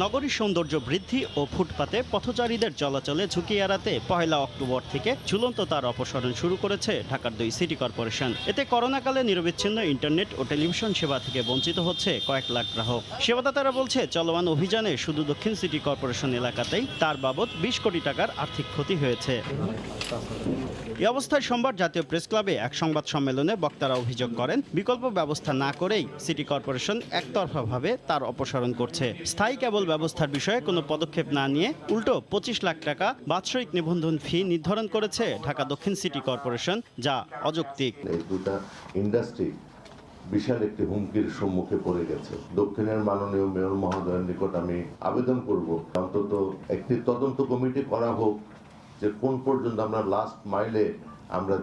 নগরীর সৌন্দর্য বৃদ্ধি ও ফুটপাতে পথচারীদের চলাচলে ঝুঁকি এড়াতে 1 অক্টোবর থেকে ঝুলন্ত তার অপসারণ শুরু করেছে ঢাকার 2 সিটি কর্পোরেশন। এতে করোনাকালে নিরবিচ্ছিন্ন ইন্টারনেট ও টেলিভিশন সেবা থেকে বঞ্চিত হচ্ছে কয়েক লাখ গ্রাহক। সেবাদাতারা বলছে, চলমান অভিযানে শুধু দক্ষিণ সিটি কর্পোরেশন এলাকাতেই তার বাবদ 20 কোটি টাকার আর্থিক ক্ষতি হয়েছে। এই অবস্থায় সোমবার জাতীয় প্রেস ক্লাবে এক সংবাদ সম্মেলনে বক্তারা অভিযোগ করেন, বিকল্প ব্যবস্থা না করেই সিটি কর্পোরেশন একতরফাভাবে তার অপসারণ করছে। স্থায়ী কেবল ব্যবস্থার বিষয়ে কোনো পদক্ষেপ না নিয়ে উল্টো 25 লাখ টাকা বাৎসরিক নিবন্ধন ফি নির্ধারণ করেছে ঢাকা দক্ষিণ সিটি কর্পোরেশন, যা অযৌক্তিক। এই দুটা ইন্ডাস্ট্রি বিশাল একটি হুমকির সম্মুখে পড়ে গেছে। দক্ষিণের মাননীয় মেয়র মহোদয়ের নিকট আমি আবেদন করব, অন্তত একটি তদন্ত কমিটি করা হোক যে কোন পর্যন্ত আমরা লাস্ট মাইলে আমরা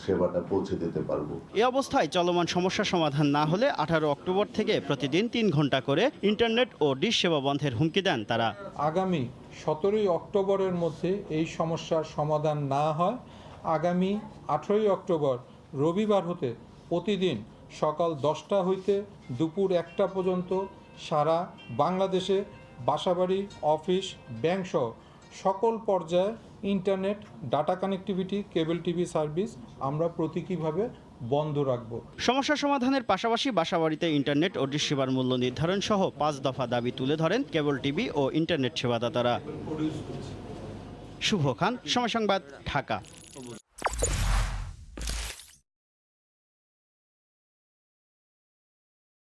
সেবাটা পৌঁছে দিতে পারবো। এই অবস্থায় চলমান সমস্যা সমাধান না হলে 18 অক্টোবর থেকে প্রতিদিন 3 ঘন্টা করে ইন্টারনেট ও ডিশ সেবা বন্ধের হুমকি দেন তারা। আগামী 17 অক্টোবরের মধ্যে এই সমস্যার সমাধান না হয়, আগামী 18 অক্টোবর রবিবার হতে প্রতিদিন সকাল 10টা হইতে দুপুর 1টা পর্যন্ত সারা বাংলাদেশে বাসাবাড়ি, অফিস, ব্যাংকসহ সকল পর্যায়ে internet, data connectivity, cable TV service আমরা প্রতীকীভাবে বন্ধ রাখব। সমস্যা সমাধানের পাশাপাশি বাসাবাড়িতে ইন্টারনেট ও ডিশ সেবার মূল্য নির্ধারণ সহ 5 দফা দাবি তুলে ধরেন কেবল টিভি ও ইন্টারনেট সেবাদাতারা। শুভ খান, সময় সংবাদ, ঢাকা।